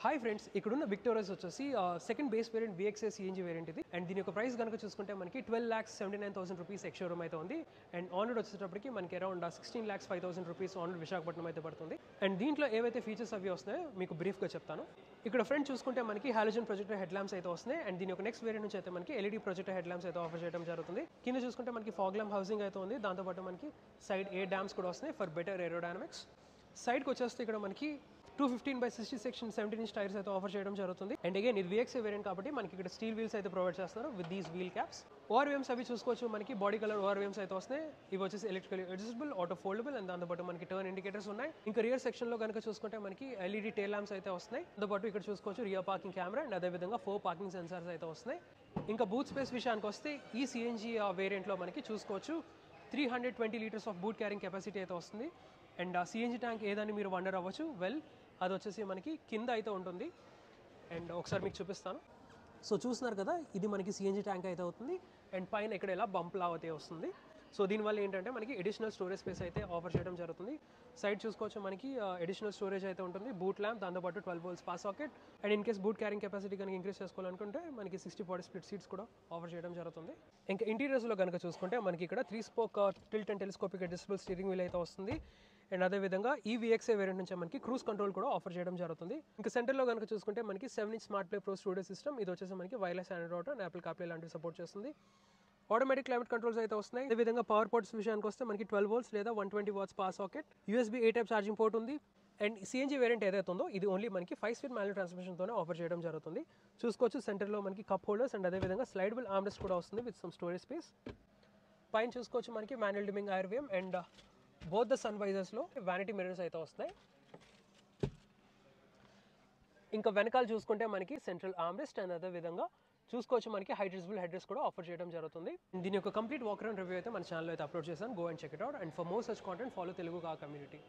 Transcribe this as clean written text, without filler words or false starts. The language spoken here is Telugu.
హాయ్ ఫ్రెండ్స్, ఇక్కడున్న విక్టోరియస్ వచ్చేసి second base variant VXA CNG variant ఇది. అండ్ దీని యొక్క ప్రైస్ కనుక చూసుకుంటే మనకి 12,79,000 రూపీస్ ఎక్స్ షోరూమ్ అయితే ఉంది. అండ్ ఆన్ రోడ్ వచ్చేటప్పటికి మనకి around 16,05,000 rupees on road Visakhapatnam అయితే పడుతుంది. అండ్ దీంట్లో ఏవైతే ఫీచర్స్ అవి వస్తున్నాయో మీకు బ్రీఫ్గా చెప్తాను. ఇక్కడ ఫ్రంట్ చూసుకుంటే మనకి హాలోజన్ ప్రొజెక్టర్ హెడ్ ల్యాంప్స్ అయితే వస్తున్నాయి. అండ్ దీని యొక్క నెక్స్ట్ వేరియంట్ నుంచి అయితే మనకి LED ప్రొజెక్టర్ హెడ్ ల్యాంప్స్ అయితే ఆఫర్ చేయడం జరుగుతుంది. కింద చూసుకుంటే మనకి ఫాగ్ ల్యాంప్ హౌసింగ్ అయితే ఉంది. దాంతోపాటు మనకి సైడ్ ఎయిర్ డ్యామ్స్ కూడా వస్తున్నాయి ఫర్ బెటర్ ఏరోడైనమిక్స్. సైడ్కి వచ్చేస్తే ఇక్కడ మనకి 215/60 సెక్షన్ 17 ఇంచ్ టైర్స్ అయితే ఆఫర్ చేయడం జరుగుతుంది. అండ్ అగైన్ ఇది VXA వేరియంట్ కాబట్టి మనకి ఇక్కడ స్టీల్ వీల్స్ అయితే ప్రొవైడ్ చేస్తారు with these wheel caps. ORVMs అవి చూసుకోవచ్చు, మనకి బాడీ కలర్ ORVMs అయితే వస్తున్నాయి. ఇవి వచ్చేసి electrical adjustable, auto foldable and దాంతోపాటు మనకి టర్న్ ఇండికేటర్స్ ఉన్నాయి. ఇంకా రియర్ సెక్షన్ లో కనుక చూసుకుంటే మనకి LED టైల్ ల్యాంప్స్ అయితే వస్తున్నాయి. దాంతోపాటు ఇక్కడ చూసుకోవచ్చు రియర్ పార్కింగ్ కెమెరా అండ్ అదేవిధంగా 4 పార్కింగ్ సెన్సార్స్ అయితే వస్తున్నాయి. ఇంకా బూట్ స్పేస్ విషయానికి వస్తే ఈ CNG వేరియంట్ లో మనకి చూసుకోవచ్చు 320 litres of boot carrying capacity అయితే వస్తుంది. అండ్ ఆ CNG ట్యాంక్ ఏదని మీరు వండర్ అవ్వచ్చు. అది వచ్చేసి మనకి కింద అయితే ఉంటుంది. అండ్ ఒకసారి మీకు చూపిస్తాను. సో చూస్తున్నారు కదా, ఇది మనకి CNG ట్యాంక్ అయితే అవుతుంది. అండ్ పైన ఇక్కడ ఇలా బంప్ లా అయితే వస్తుంది. సో దీనివల్ల ఏంటంటే మనకి అడిషనల్ స్టోరేజ్ స్పేస్ అయితే ఆఫర్ చేయడం జరుగుతుంది. సైడ్ చూసుకోవచ్చు మనకి అడిషనల్ స్టోరేజ్ అయితే ఉంటుంది. బూట్ ల్యాంప్, దాంతోపాటు 12 volts power socket. And in case boot carrying capacity కనుక ఇంక్రీస్ చేసుకోవాలనుకుంటే మనకి 60/40 స్ప్లిట్ సీట్స్ కూడా ఆఫర్ చేయడం జరుగుతుంది. ఇంకా ఇంటీరియర్స్లో కనుక చూసుకుంటే మనకి ఇక్కడ 3 spoke tilt and telescopic adjustable steering wheel అయితే వస్తుంది. అండ్ అదేవిధంగా ఈ VXA వేరియంట్ నుంచి మనకి క్రూజ్ కంట్రోల్ కూడా ఆఫర్ చేయడం జరుగుతుంది. ఇంకా సెంటర్లో కనుక చూసుకుంటే మనకి 7-inch smart play pro studio system. ఇది వచ్చేసి మనకి wireless Android auto and Apple CarPlay లాంటివి సపోర్ట్ చేస్తుంది. ఆటోమేటిక్ క్లైమేట్ కంట్రోల్స్ అయితే వస్తున్నాయి. అదేవిధంగా పవర్ పోర్ట్స్ విషయానికి వస్తే మనకి 12 వోల్ట్స్ లేదా 120 watts power socket, USB A type charging port ఉంది. అండ్ CNG వేరియంట్ ఏదైతే ఉందో ఇది ఓన్లీ మనకి 5-speed మాన్యువల్ ట్రాన్స్మిషన్తోనే ఆఫర్ చేయడం జరుగుతుంది. చూసుకోవచ్చు సెంటర్లో మనకి కప్ హోల్డర్స్ అండ్ అదేవిధంగా స్లైడబుల్ ఆర్మ్రెస్ట్ కూడా వస్తుంది విత్ సమ్ స్టోరేజ్ స్పేస్. పైన చూసుకోవచ్చు మనకి manual dimming IRVM and both the sun వైజర్స్లో వ్యానిటీ మిర్రర్స్ అయితే వస్తాయి. ఇంకా వెనకాల చూసుకుంటే మనకి సెంట్రల్ ఆర్మ్రెస్ట్ అండ్ అదే విధంగా చూసుకోవచ్చు మనకి హైడ్రస్బుల్ హెడ్ రెస్ట్ కూడా ఆఫర్ చేయడం జరుగుతుంది. దీని యొక్క కంప్లీట్ వాక్ అరౌండ్ రివ్యూ అయితే మన ఛానల్లో అయితే అప్లోడ్ చేశాను. Go and check it out. And for more such content follow Telugu కా కమ్యూనిటీ.